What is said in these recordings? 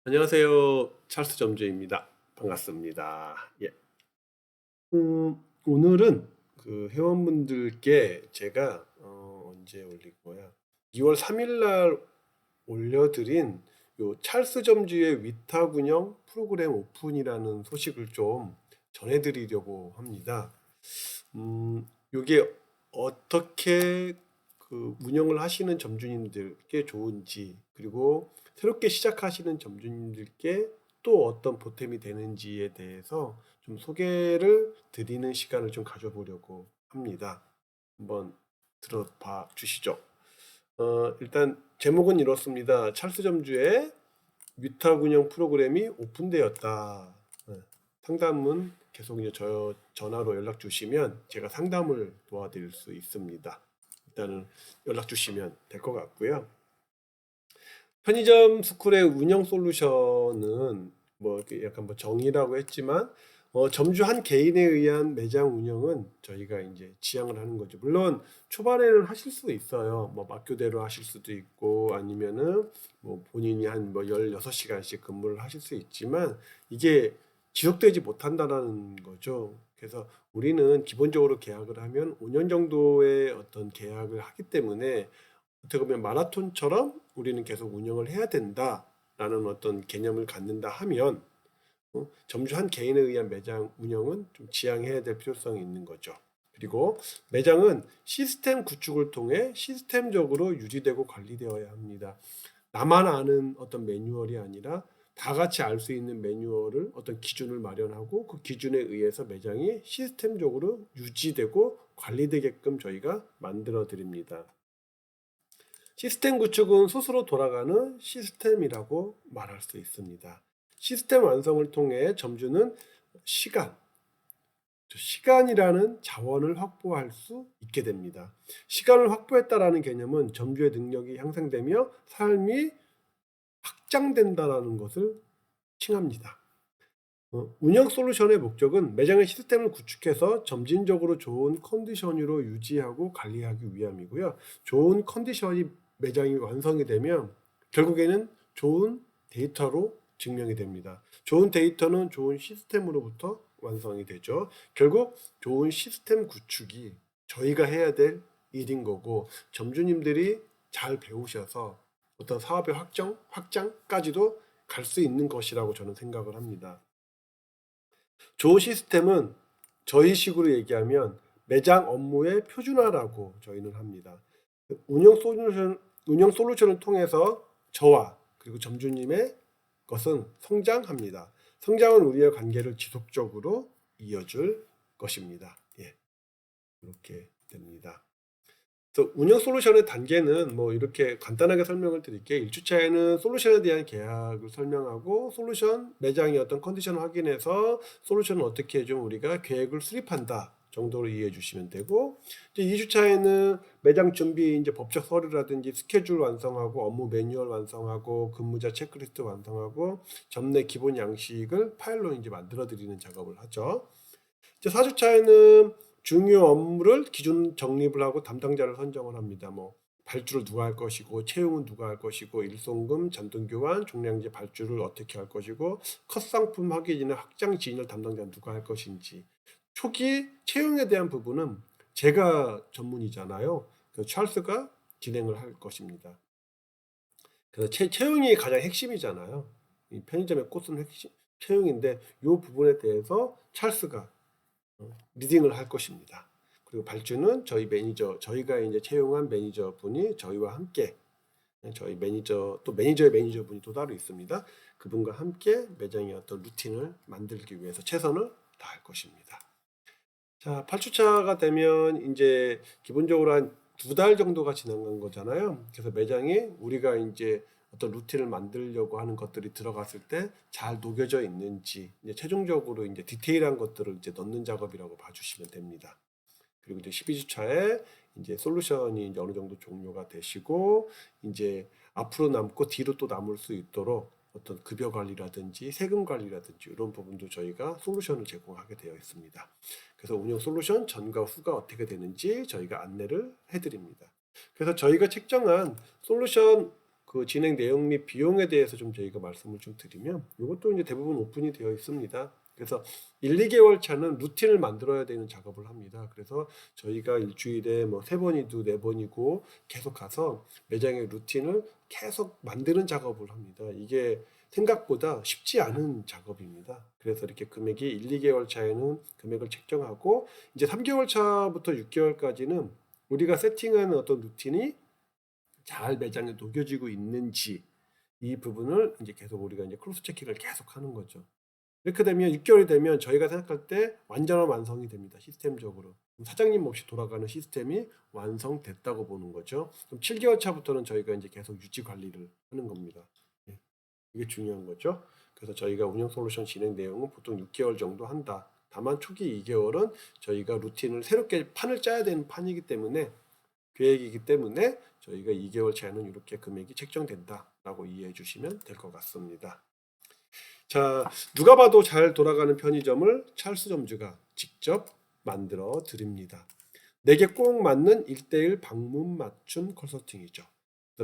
안녕하세요. 찰스 점주입니다. 반갑습니다. 예. 오늘은 그 회원분들께 제가 언제 올릴 거야? 2월 3일 날 올려드린 요 찰스 점주의 위탁 운영 프로그램 오픈이라는 소식을 좀 전해드리려고 합니다. 요게 어떻게 그 운영을 하시는 점주님들께 좋은지, 그리고 새롭게 시작하시는 점주님들께 또 어떤 보탬이 되는지에 대해서 좀 소개를 드리는 시간을 좀 가져보려고 합니다. 한번 들어봐 주시죠. 일단 제목은 이렇습니다. 찰스 점주의 위탁 운영 프로그램이 오픈되었다. 상담은 계속 이제 전화로 연락 주시면 제가 상담을 도와드릴 수 있습니다. 일단은 연락 주시면 될 것 같고요. 편의점 스쿨의 운영 솔루션은 뭐 이렇게 약간 뭐 정의라고 했지만 점주 한 개인에 의한 매장 운영은 저희가 이제 지향을 하는 거죠. 물론 초반에는 하실 수 있어요. 뭐 막교대로 하실 수도 있고 아니면은 뭐 본인이 한 뭐 16시간씩 근무를 하실 수 있지만 이게 지속되지 못한다라는 거죠. 그래서 우리는 기본적으로 계약을 하면 5년 정도의 어떤 계약을 하기 때문에 어떻게 보면 마라톤처럼 우리는 계속 운영을 해야 된다라는 어떤 개념을 갖는다 하면 점주 한 개인에 의한 매장 운영은 좀 지양해야 될 필요성이 있는 거죠. 그리고 매장은 시스템 구축을 통해 시스템적으로 유지되고 관리되어야 합니다. 나만 아는 어떤 매뉴얼이 아니라 다 같이 알 수 있는 매뉴얼을 어떤 기준을 마련하고 그 기준에 의해서 매장이 시스템적으로 유지되고 관리되게끔 저희가 만들어 드립니다. 시스템 구축은 스스로 돌아가는 시스템이라고 말할 수 있습니다. 시스템 완성을 통해 점주는 시간, 시간이라는 자원을 확보할 수 있게 됩니다. 시간을 확보했다라는 개념은 점주의 능력이 향상되며 삶이 확장된다라는 것을 칭합니다. 운영 솔루션의 목적은 매장의 시스템을 구축해서 점진적으로 좋은 컨디션으로 유지하고 관리하기 위함이고요. 좋은 컨디션이 매장이 완성이 되면 결국에는 좋은 데이터로 증명이 됩니다. 좋은 데이터는 좋은 시스템으로부터 완성이 되죠. 결국 좋은 시스템 구축이 저희가 해야 될 일인 거고 점주님들이 잘 배우셔서 어떤 사업의 확장까지도 갈 수 있는 것이라고 저는 생각을 합니다. 좋은 시스템은 저희식으로 얘기하면 매장 업무의 표준화라고 저희는 합니다. 운영 솔루션을 통해서 저와 그리고 점주님의 것은 성장합니다. 성장은 우리의 관계를 지속적으로 이어줄 것입니다. 예, 이렇게 됩니다. 그래서 운영 솔루션의 단계는 뭐 이렇게 간단하게 설명을 드릴게요. 1주차에는 솔루션에 대한 계약을 설명하고 솔루션 매장의 어떤 컨디션을 확인해서 솔루션을 어떻게 좀 우리가 계획을 수립한다 정도로 이해해 주시면 되고, 이제 2주차에는 매장 준비 이제 법적 서류라든지 스케줄 완성하고 업무 매뉴얼 완성하고 근무자 체크리스트 완성하고 점내 기본 양식을 파일로 이제 만들어 드리는 작업을 하죠. 이제 4주차에는 중요 업무를 기준 정립을 하고 담당자를 선정을 합니다. 뭐 발주를 누가 할 것이고 채용은 누가 할 것이고 일송금, 잔돈교환, 종량제 발주를 어떻게 할 것이고 컷 상품 확인이나 확장 지인을 담당자는 누가 할 것인지, 초기 채용에 대한 부분은 제가 전문이잖아요. 그래서 찰스가 진행을 할 것입니다. 그래서 채용이 가장 핵심이잖아요. 이 편의점의 꽃은 핵심 채용인데 이 부분에 대해서 찰스가 리딩을 할 것입니다. 그리고 발주는 저희 매니저, 저희가 이제 채용한 매니저 분이 저희와 함께, 저희 매니저, 또 매니저의 매니저 분이 또 따로 있습니다. 그분과 함께 매장의 어떤 루틴을 만들기 위해서 최선을 다할 것입니다. 자, 8주차가 되면 이제 기본적으로 한 2달 정도가 지난 거잖아요. 그래서 매장이 우리가 이제 어떤 루틴을 만들려고 하는 것들이 들어갔을 때 잘 녹여져 있는지, 이제 최종적으로 이제 디테일한 것들을 이제 넣는 작업이라고 봐주시면 됩니다. 그리고 이제 12주차에 이제 솔루션이 이제 어느 정도 종료가 되시고, 이제 앞으로 남고 뒤로 또 남을 수 있도록 어떤 급여 관리라든지 세금 관리라든지 이런 부분도 저희가 솔루션을 제공하게 되어 있습니다. 그래서 운영 솔루션 전과 후가 어떻게 되는지 저희가 안내를 해드립니다. 그래서 저희가 책정한 솔루션 그 진행 내용 및 비용에 대해서 좀 저희가 말씀을 좀 드리면, 이것도 이제 대부분 오픈이 되어 있습니다. 그래서 1, 2개월 차는 루틴을 만들어야 되는 작업을 합니다. 그래서 저희가 일주일에 뭐 3번이고 4번이고 계속 가서 매장의 루틴을 계속 만드는 작업을 합니다. 이게 생각보다 쉽지 않은 작업입니다. 그래서 이렇게 금액이 1, 2개월 차에는 금액을 책정하고, 이제 3개월 차부터 6개월까지는 우리가 세팅하는 어떤 루틴이 잘 매장에 녹여지고 있는지, 이 부분을 이제 계속 우리가 이제 크로스 체킹을 계속 하는 거죠. 이렇게 되면 6개월이 되면 저희가 생각할 때 완전한 완성이 됩니다. 시스템적으로. 사장님 없이 돌아가는 시스템이 완성됐다고 보는 거죠. 그럼 7개월 차부터는 저희가 이제 계속 유지 관리를 하는 겁니다. 예, 이게 중요한 거죠. 그래서 저희가 운영 솔루션 진행 내용은 보통 6개월 정도 한다. 다만 초기 2개월은 저희가 루틴을 새롭게 판을 짜야 되는 판이기 때문에, 계획이기 때문에 저희가 2개월 차에는 이렇게 금액이 책정된다라고 이해해 주시면 될 것 같습니다. 자, 누가 봐도 잘 돌아가는 편의점을 찰스점주가 직접 만들어 드립니다. 내게 꼭 맞는 1:1 방문 맞춤 컨설팅이죠.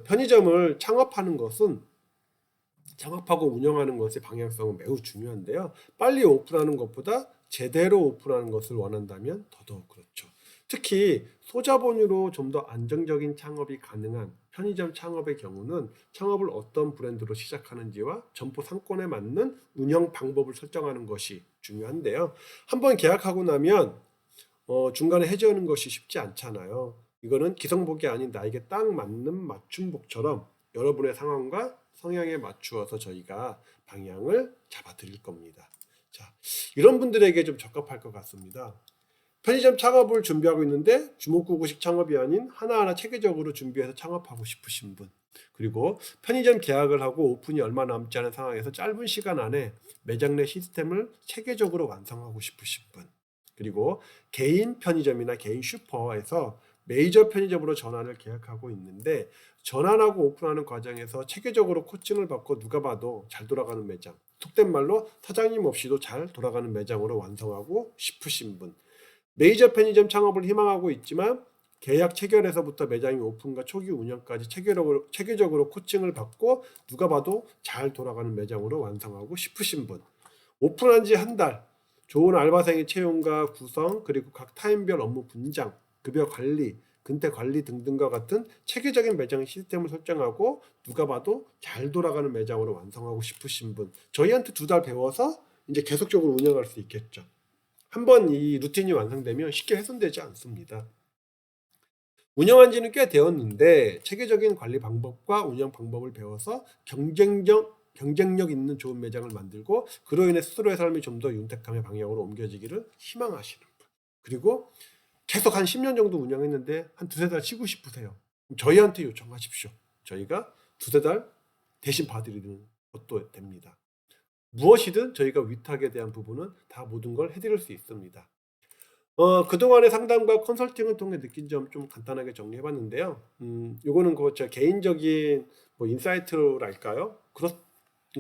편의점을 창업하고 운영하는 것의 방향성은 매우 중요한데요. 빨리 오픈하는 것보다 제대로 오픈하는 것을 원한다면 더더욱 그렇죠. 특히 소자본으로 좀 더 안정적인 창업이 가능한 편의점 창업의 경우는 창업을 어떤 브랜드로 시작하는지와 점포 상권에 맞는 운영 방법을 설정하는 것이 중요한데요. 한번 계약하고 나면 중간에 해지하는 것이 쉽지 않잖아요. 이거는 기성복이 아닌 나에게 딱 맞는 맞춤복처럼 여러분의 상황과 성향에 맞추어서 저희가 방향을 잡아 드릴 겁니다. 자, 이런 분들에게 좀 적합할 것 같습니다. 편의점 창업을 준비하고 있는데 주먹구구식 창업이 아닌 하나하나 체계적으로 준비해서 창업하고 싶으신 분, 그리고 편의점 계약을 하고 오픈이 얼마 남지 않은 상황에서 짧은 시간 안에 매장 내 시스템을 체계적으로 완성하고 싶으신 분, 그리고 개인 편의점이나 개인 슈퍼에서 메이저 편의점으로 전환을 계약하고 있는데 전환하고 오픈하는 과정에서 체계적으로 코칭을 받고 누가 봐도 잘 돌아가는 매장, 속된 말로 사장님 없이도 잘 돌아가는 매장으로 완성하고 싶으신 분, 메이저 편의점 창업을 희망하고 있지만 계약 체결에서부터 매장의 오픈과 초기 운영까지 체계적으로 코칭을 받고 누가 봐도 잘 돌아가는 매장으로 완성하고 싶으신 분, 오픈한 지 한 달, 좋은 알바생의 채용과 구성, 그리고 각 타임별 업무 분장, 급여 관리, 근태 관리 등등과 같은 체계적인 매장 시스템을 설정하고 누가 봐도 잘 돌아가는 매장으로 완성하고 싶으신 분, 저희한테 2달 배워서 이제 계속적으로 운영할 수 있겠죠. 한번 이 루틴이 완성되면 쉽게 훼손되지 않습니다. 운영한 지는 꽤 되었는데 체계적인 관리 방법과 운영 방법을 배워서 경쟁력 있는 좋은 매장을 만들고 그로 인해 스스로의 삶이 좀 더 윤택함의 방향으로 옮겨지기를 희망하시는 분, 그리고 계속 한 10년 정도 운영했는데 한 2-3달 쉬고 싶으세요. 저희한테 요청하십시오. 저희가 2-3달 대신 봐드리는 것도 됩니다. 무엇이든 저희가 위탁에 대한 부분은 다 모든 걸 해드릴 수 있습니다. 그동안의 상담과 컨설팅을 통해 느낀 점 좀 간단하게 정리해봤는데요. 요거는 제 개인적인 뭐 인사이트랄까요? 그런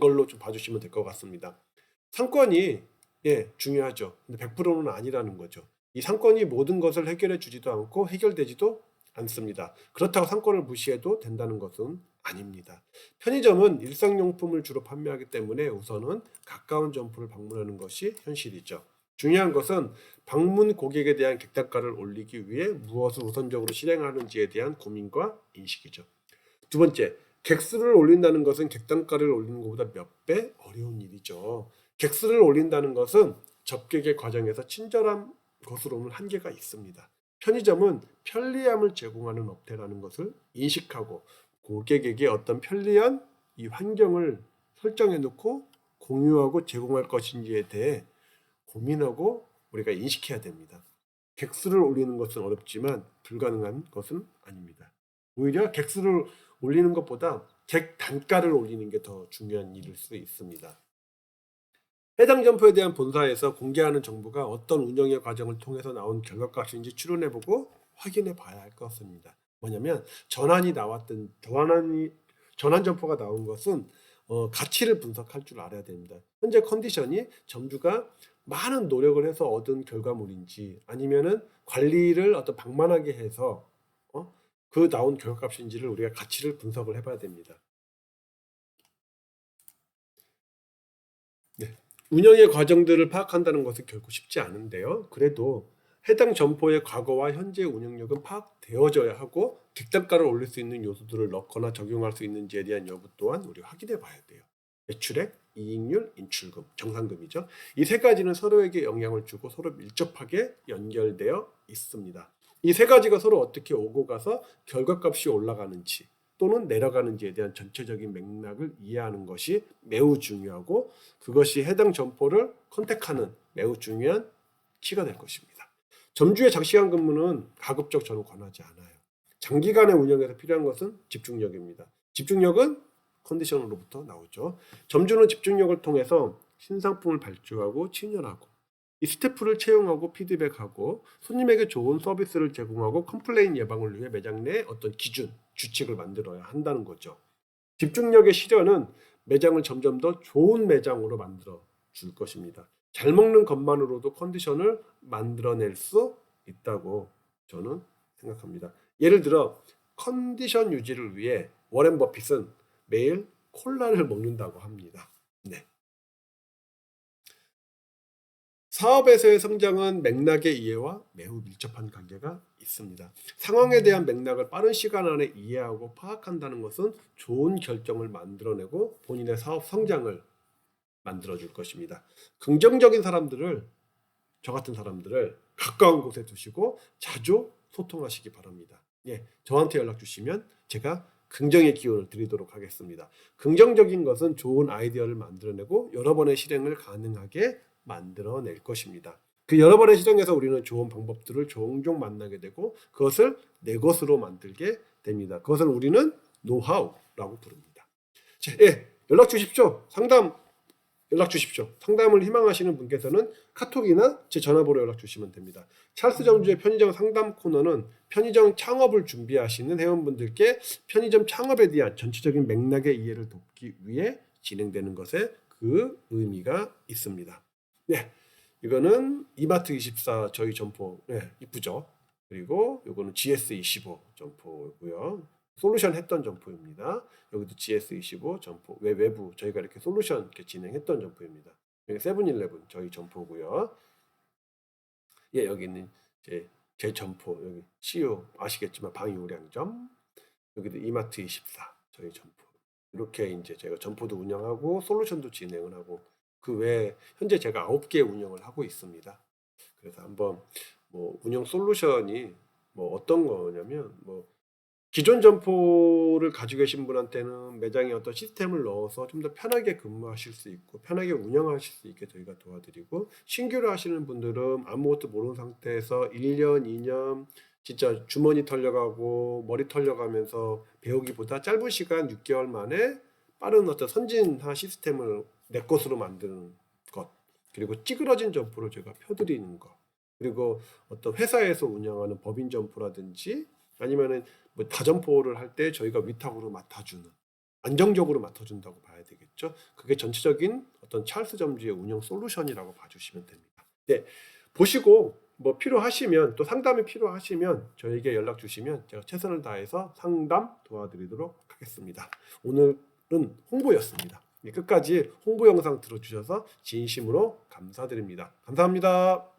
걸로 좀 봐주시면 될 것 같습니다. 상권이 중요하죠. 근데 100%는 아니라는 거죠. 이 상권이 모든 것을 해결해 주지도 않고 해결되지도 않습니다. 그렇다고 상권을 무시해도 된다는 것은 아닙니다. 편의점은 일상용품을 주로 판매하기 때문에 우선은 가까운 점포를 방문하는 것이 현실이죠. 중요한 것은 방문 고객에 대한 객단가를 올리기 위해 무엇을 우선적으로 실행하는지에 대한 고민과 인식이죠. 2번째, 객수를 올린다는 것은 객단가를 올리는 것보다 몇 배 어려운 일이죠. 객수를 올린다는 것은 접객의 과정에서 친절한 것으로는 한계가 있습니다. 편의점은 편리함을 제공하는 업태라는 것을 인식하고 고객에게 어떤 편리한 이 환경을 설정해 놓고 공유하고 제공할 것인지에 대해 고민하고 우리가 인식해야 됩니다. 객수를 올리는 것은 어렵지만 불가능한 것은 아닙니다. 오히려 객수를 올리는 것보다 객 단가를 올리는 게 더 중요한 일일 수 있습니다. 해당 점포에 대한 본사에서 공개하는 정보가 어떤 운영의 과정을 통해서 나온 결과값인지 추론해보고 확인해 봐야 할 것입니다. 뭐냐면 전환 점포가 나온 것은 가치를 분석할 줄 알아야 됩니다. 현재 컨디션이 점주가 많은 노력을 해서 얻은 결과물인지 아니면은 관리를 어떤 방만하게 해서 그 나온 결과값인지를 우리가 가치를 분석을 해봐야 됩니다. 운영의 과정들을 파악한다는 것은 결코 쉽지 않은데요. 그래도 해당 점포의 과거와 현재 운영력은 파악되어져야 하고 객단가를 올릴 수 있는 요소들을 넣거나 적용할 수 있는지에 대한 여부 또한 우리가 확인해 봐야 돼요. 매출액, 이익률, 인출금, 정산금이죠. 이 세 가지는 서로에게 영향을 주고 서로 밀접하게 연결되어 있습니다. 이 세 가지가 서로 어떻게 오고 가서 결과값이 올라가는지 또는 내려가는지에 대한 전체적인 맥락을 이해하는 것이 매우 중요하고 그것이 해당 점포를 컨택하는 매우 중요한 키가 될 것입니다. 점주의 장시간 근무는 가급적 저는 권하지 않아요. 장기간의 운영에서 필요한 것은 집중력입니다. 집중력은 컨디션으로부터 나오죠. 점주는 집중력을 통해서 신상품을 발주하고 친절하고 이 스태프를 채용하고 피드백하고 손님에게 좋은 서비스를 제공하고 컴플레인 예방을 위해 매장 내 어떤 기준, 규칙을 만들어야 한다는 거죠. 집중력의 실현은 매장을 점점 더 좋은 매장으로 만들어 줄 것입니다. 잘 먹는 것만으로도 컨디션을 만들어낼 수 있다고 저는 생각합니다. 예를 들어 컨디션 유지를 위해 워렌 버핏은 매일 콜라를 먹는다고 합니다. 네. 사업에서의 성장은 맥락의 이해와 매우 밀접한 관계가 있습니다. 상황에 대한 맥락을 빠른 시간 안에 이해하고 파악한다는 것은 좋은 결정을 만들어내고 본인의 사업 성장을 만들어줄 것입니다. 긍정적인 사람들을, 저 같은 사람들을 가까운 곳에 두시고 자주 소통하시기 바랍니다. 예, 저한테 연락 주시면 제가 긍정의 기운을 드리도록 하겠습니다. 긍정적인 것은 좋은 아이디어를 만들어내고 여러 번의 실행을 가능하게 만들어낼 것입니다. 그 여러 번의 실행에서 우리는 좋은 방법들을 종종 만나게 되고 그것을 내 것으로 만들게 됩니다. 그것을 우리는 노하우라고 부릅니다. 자, 예, 연락 주십시오. 연락 주십시오. 상담을 희망하시는 분께서는 카톡이나 제 전화번호 연락 주시면 됩니다. 찰스 점주의 편의점 상담 코너는 편의점 창업을 준비하시는 회원분들께 편의점 창업에 대한 전체적인 맥락의 이해를 돕기 위해 진행되는 것에 그 의미가 있습니다. 네, 이거는 이마트24 저희 점포, 네, 이쁘죠? 그리고 이거는 GS25 점포고요. 솔루션 했던 점포입니다. 여기도 GS25 점포 외부 저희가 이렇게 솔루션 이렇게 진행했던 점포입니다. 여기 세븐일레븐 저희 점포고요. 예, 여기는 제 점포 여기 CU 아시겠지만 방위우량점 여기도 이마트24 저희 점포 이렇게 이제 제가 점포도 운영하고 솔루션도 진행을 하고 그 외에 현재 제가 9개 운영을 하고 있습니다. 그래서 한번 뭐 운영 솔루션이 뭐 어떤 거냐면 뭐 기존 점포를 가지고 계신 분한테는 매장에 어떤 시스템을 넣어서 좀 더 편하게 근무하실 수 있고 편하게 운영하실 수 있게 저희가 도와드리고 신규로 하시는 분들은 아무것도 모르는 상태에서 1년, 2년 진짜 주머니 털려가고 머리 털려가면서 배우기보다 짧은 시간 6개월 만에 빠른 어떤 선진화 시스템을 내 것으로 만드는 것 그리고 찌그러진 점포를 제가 펴드리는 것 그리고 어떤 회사에서 운영하는 법인 점포라든지 아니면은 뭐 다점포를 할 때 저희가 위탁으로 맡아주는 안정적으로 맡아준다고 봐야 되겠죠. 그게 전체적인 어떤 찰스 점주의 운영 솔루션이라고 봐주시면 됩니다. 네, 보시고 뭐 필요하시면 또 상담이 필요하시면 저에게 연락 주시면 제가 최선을 다해서 상담 도와드리도록 하겠습니다. 오늘은 홍보였습니다. 끝까지 홍보 영상 들어주셔서 진심으로 감사드립니다. 감사합니다.